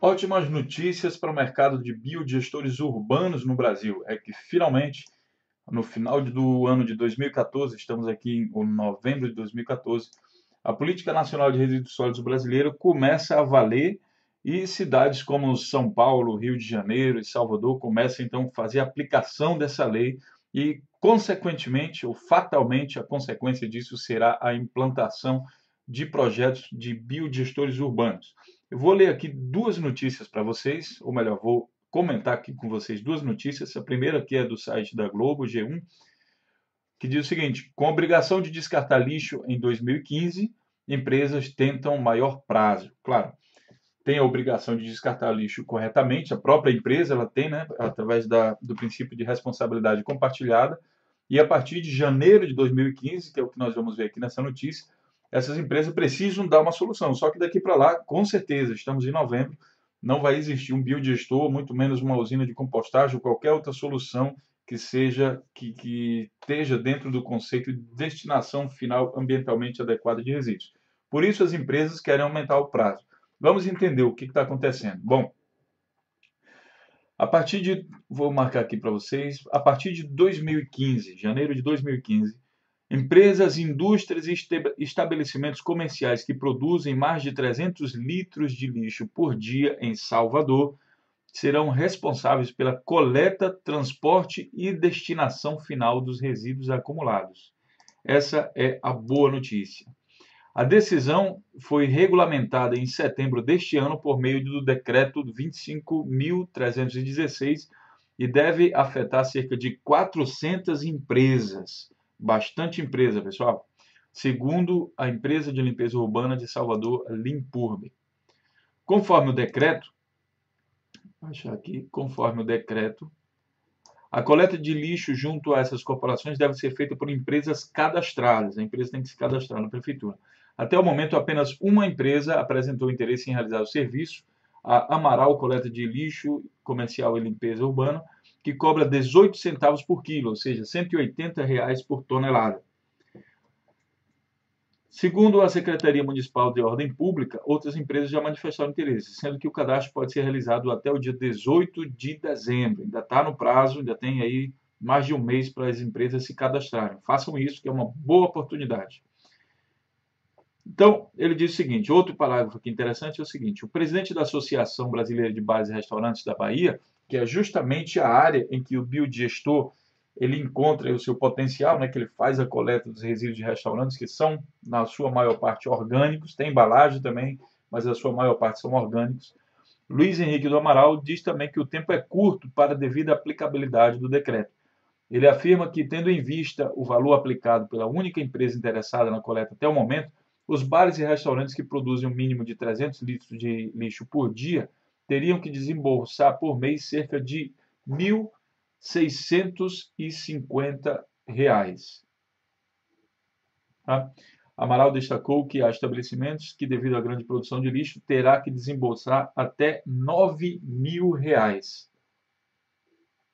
Ótimas notícias para o mercado de biodigestores urbanos no Brasil. É que finalmente, no final do ano de 2014, estamos aqui em novembro de 2014, a Política Nacional de Resíduos Sólidos brasileira começa a valer e cidades como São Paulo, Rio de Janeiro e Salvador começam então a fazer a aplicação dessa lei e, consequentemente ou fatalmente, a consequência disso será a implantação de projetos de biodigestores urbanos. Eu vou ler aqui duas notícias para vocês, ou melhor, vou comentar aqui com vocês duas notícias. A primeira aqui é do site da Globo, G1, que diz o seguinte: com a obrigação de descartar lixo em 2015, empresas tentam maior prazo. Claro, tem a obrigação de descartar lixo corretamente, a própria empresa ela tem, né, através do princípio de responsabilidade compartilhada, e a partir de janeiro de 2015, que é o que nós vamos ver aqui nessa notícia, essas empresas precisam dar uma solução. Só que daqui para lá, com certeza, estamos em novembro, não vai existir um biodigestor, muito menos uma usina de compostagem ou qualquer outra solução que seja que esteja dentro do conceito de destinação final ambientalmente adequada de resíduos. Por isso as empresas querem aumentar o prazo. Vamos entender o que está acontecendo. Bom, vou marcar aqui para vocês, a partir de 2015, janeiro de 2015, empresas, indústrias e estabelecimentos comerciais que produzem mais de 300 litros de lixo por dia em Salvador serão responsáveis pela coleta, transporte e destinação final dos resíduos acumulados. Essa é a boa notícia. A decisão foi regulamentada em setembro deste ano por meio do decreto 25.316 e deve afetar cerca de 400 empresas. Bastante empresa, pessoal. Segundo a empresa de limpeza urbana de Salvador, Limpurbe. Conforme o decreto, a coleta de lixo junto a essas corporações deve ser feita por empresas cadastradas. A empresa tem que se cadastrar na prefeitura. Até o momento, apenas uma empresa apresentou interesse em realizar o serviço, a Amaral Coleta de Lixo Comercial e Limpeza Urbana, que cobra 18 centavos por quilo, ou seja, R$ 180 por tonelada. Segundo a Secretaria Municipal de Ordem Pública, outras empresas já manifestaram interesse, sendo que o cadastro pode ser realizado até o dia 18 de dezembro. Ainda está no prazo, ainda tem aí mais de um mês para as empresas se cadastrarem. Façam isso, que é uma boa oportunidade. Então, ele diz o seguinte, outro parágrafo aqui interessante é o seguinte: o presidente da Associação Brasileira de Bares e Restaurantes da Bahia, que é justamente a área em que o biodigestor ele encontra o seu potencial, né, que ele faz a coleta dos resíduos de restaurantes, que são, na sua maior parte, orgânicos, tem embalagem também, mas a sua maior parte são orgânicos. Luiz Henrique do Amaral diz também que o tempo é curto para a devida aplicabilidade do decreto. Ele afirma que, tendo em vista o valor aplicado pela única empresa interessada na coleta até o momento, os bares e restaurantes que produzem um mínimo de 300 litros de lixo por dia teriam que desembolsar por mês cerca de R$ 1.650. Tá? Amaral destacou que há estabelecimentos que, devido à grande produção de lixo, terá que desembolsar até R$ 9.000.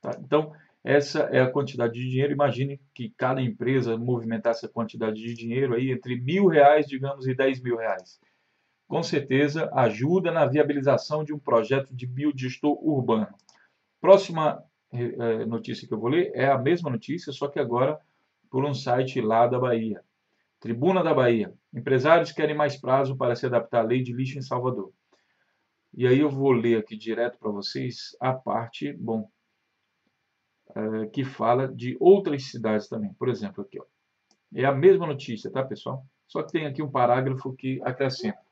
Tá? Então, essa é a quantidade de dinheiro. Imagine que cada empresa movimentasse essa quantidade de dinheiro aí entre R$ 1.000, digamos, e R$ 10.000. Com certeza, ajuda na viabilização de um projeto de biodigestor urbano. Próxima notícia que eu vou ler é a mesma notícia, só que agora por um site lá da Bahia. Tribuna da Bahia. Empresários querem mais prazo para se adaptar à lei de lixo em Salvador. E aí eu vou ler aqui direto para vocês a parte, que fala de outras cidades também. Por exemplo, aqui, ó. É a mesma notícia, tá, pessoal? Só que tem aqui um parágrafo que acrescenta.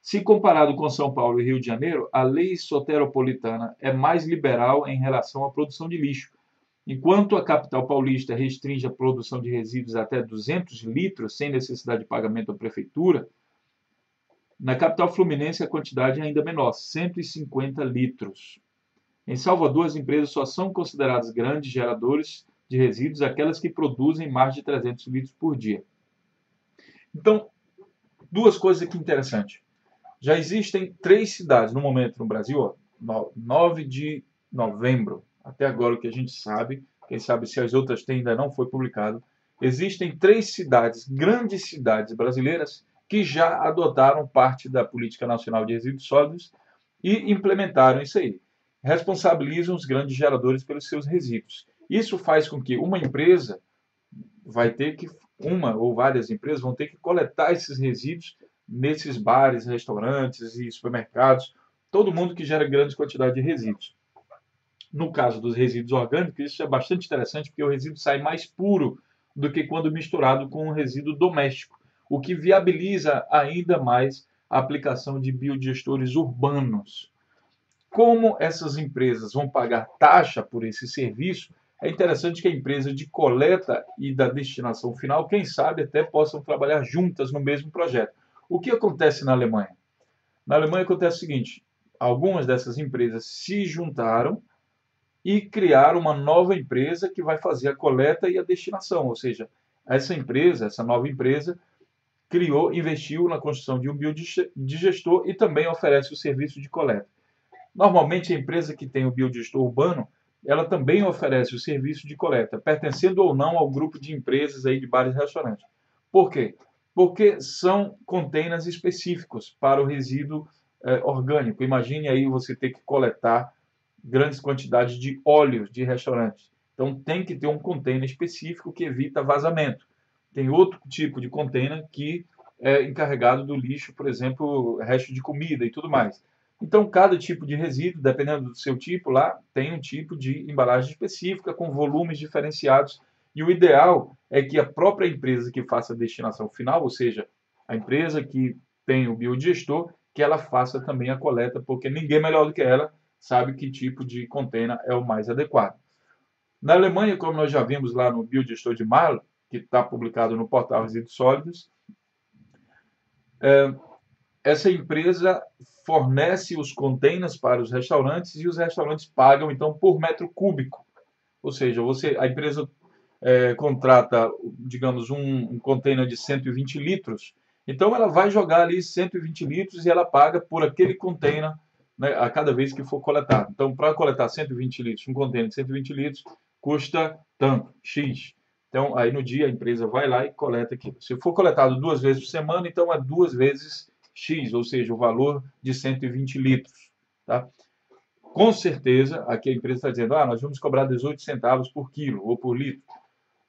Se comparado com São Paulo e Rio de Janeiro, a lei soteropolitana é mais liberal em relação à produção de lixo. Enquanto a capital paulista restringe a produção de resíduos até 200 litros, sem necessidade de pagamento à prefeitura, na capital fluminense a quantidade é ainda menor, 150 litros. Em Salvador, as empresas só são consideradas grandes geradores de resíduos aquelas que produzem mais de 300 litros por dia. Então, duas coisas aqui interessantes. Já existem 3 cidades no momento no Brasil, ó, 9 de novembro, até agora o que a gente sabe, quem sabe se as outras têm ainda não foi publicado, existem 3 cidades, grandes cidades brasileiras, que já adotaram parte da Política Nacional de Resíduos Sólidos e implementaram isso aí. Responsabilizam os grandes geradores pelos seus resíduos. Isso faz com que uma empresa uma ou várias empresas vão ter que coletar esses resíduos nesses bares, restaurantes e supermercados, todo mundo que gera grande quantidade de resíduos. No caso dos resíduos orgânicos, isso é bastante interessante, porque o resíduo sai mais puro do que quando misturado com um resíduo doméstico, o que viabiliza ainda mais a aplicação de biodigestores urbanos. Como essas empresas vão pagar taxa por esse serviço, é interessante que a empresa de coleta e da destinação final, quem sabe até possam trabalhar juntas no mesmo projeto. O que acontece na Alemanha? Na Alemanha acontece o seguinte, algumas dessas empresas se juntaram e criaram uma nova empresa que vai fazer a coleta e a destinação, ou seja, essa nova empresa, investiu na construção de um biodigestor e também oferece o serviço de coleta. Normalmente, a empresa que tem o biodigestor urbano, ela também oferece o serviço de coleta, pertencendo ou não ao grupo de empresas aí de bares e restaurantes. Por quê? Porque são containers específicos para o resíduo orgânico. Imagine aí você ter que coletar grandes quantidades de óleos de restaurantes. Então, tem que ter um container específico que evita vazamento. Tem outro tipo de container que é encarregado do lixo, por exemplo, resto de comida e tudo mais. Então, cada tipo de resíduo, dependendo do seu tipo, lá tem um tipo de embalagem específica, com volumes diferenciados. E o ideal é que a própria empresa que faça a destinação final, ou seja, a empresa que tem o biodigestor, que ela faça também a coleta, porque ninguém melhor do que ela sabe que tipo de container é o mais adequado. Na Alemanha, como nós já vimos lá no biodigestor de Marl, que está publicado no portal Resíduos Sólidos, essa empresa fornece os containers para os restaurantes e os restaurantes pagam, então, por metro cúbico. Ou seja, a empresa contrata, digamos, um container de 120 litros, então ela vai jogar ali 120 litros e ela paga por aquele container, né, a cada vez que for coletado. Então, para coletar 120 litros, um container de 120 litros custa tanto, X. Então, aí no dia a empresa vai lá e coleta aquilo. Se for coletado 2 vezes por semana, então é 2 vezes X, ou seja, o valor de 120 litros. Tá? Com certeza, aqui a empresa está dizendo, nós vamos cobrar 18 centavos por quilo ou por litro.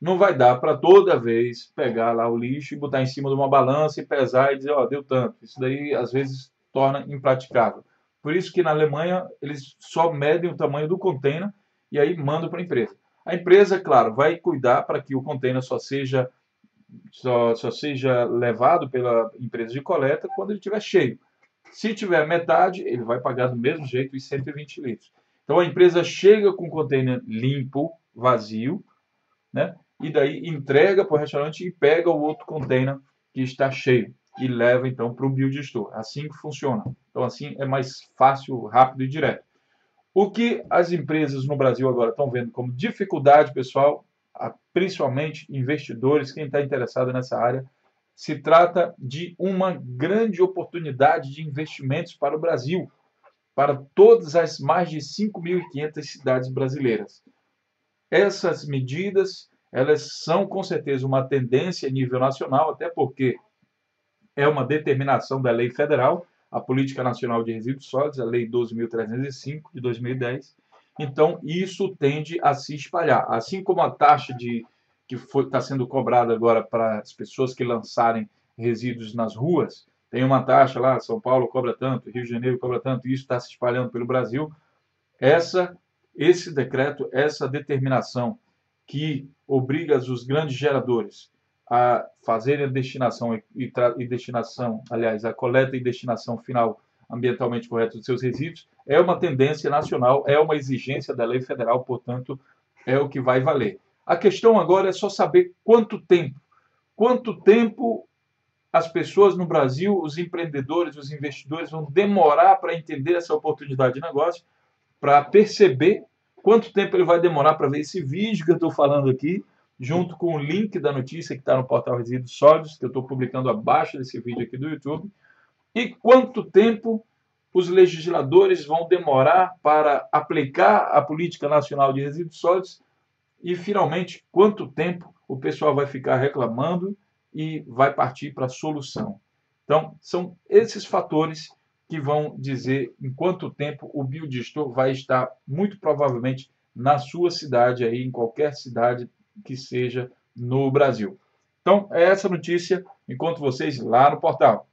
Não vai dar para toda vez pegar lá o lixo e botar em cima de uma balança e pesar e dizer, deu tanto. Isso daí, às vezes, torna impraticável. Por isso que na Alemanha, eles só medem o tamanho do container e aí mandam para a empresa. A empresa, claro, vai cuidar para que o container só seja levado pela empresa de coleta quando ele estiver cheio. Se tiver metade, ele vai pagar do mesmo jeito os 120 litros. Então, a empresa chega com o container limpo, vazio, né? E daí entrega para o restaurante e pega o outro container que está cheio e leva, então, para o biodigestor. Assim que funciona. Então, assim é mais fácil, rápido e direto. O que as empresas no Brasil agora estão vendo como dificuldade, pessoal, principalmente investidores, quem está interessado nessa área, se trata de uma grande oportunidade de investimentos para o Brasil, para todas as mais de 5.500 cidades brasileiras. Essas medidas, elas são com certeza uma tendência a nível nacional, até porque é uma determinação da lei federal, a Política Nacional de Resíduos Sólidos, a Lei 12.305 de 2010. Então, isso tende a se espalhar. Assim como a taxa que está sendo cobrada agora para as pessoas que lançarem resíduos nas ruas, tem uma taxa lá, São Paulo cobra tanto, Rio de Janeiro cobra tanto, e isso está se espalhando pelo Brasil. Esse decreto, essa determinação que obriga os grandes geradores a fazerem a destinação a coleta e destinação final ambientalmente correta dos seus resíduos, é uma tendência nacional, é uma exigência da lei federal, portanto, é o que vai valer. A questão agora é só saber quanto tempo as pessoas no Brasil, os empreendedores, os investidores vão demorar para entender essa oportunidade de negócio, para perceber quanto tempo ele vai demorar para ver esse vídeo que eu estou falando aqui, junto com o link da notícia que está no portal Resíduos Sólidos, que eu estou publicando abaixo desse vídeo aqui do YouTube, e quanto tempo os legisladores vão demorar para aplicar a Política Nacional de Resíduos Sólidos e, finalmente, quanto tempo o pessoal vai ficar reclamando e vai partir para a solução. Então, são esses fatores que vão dizer em quanto tempo o biodigestor vai estar, muito provavelmente, na sua cidade, aí, em qualquer cidade que seja no Brasil. Então, é essa notícia. Encontro vocês lá no portal.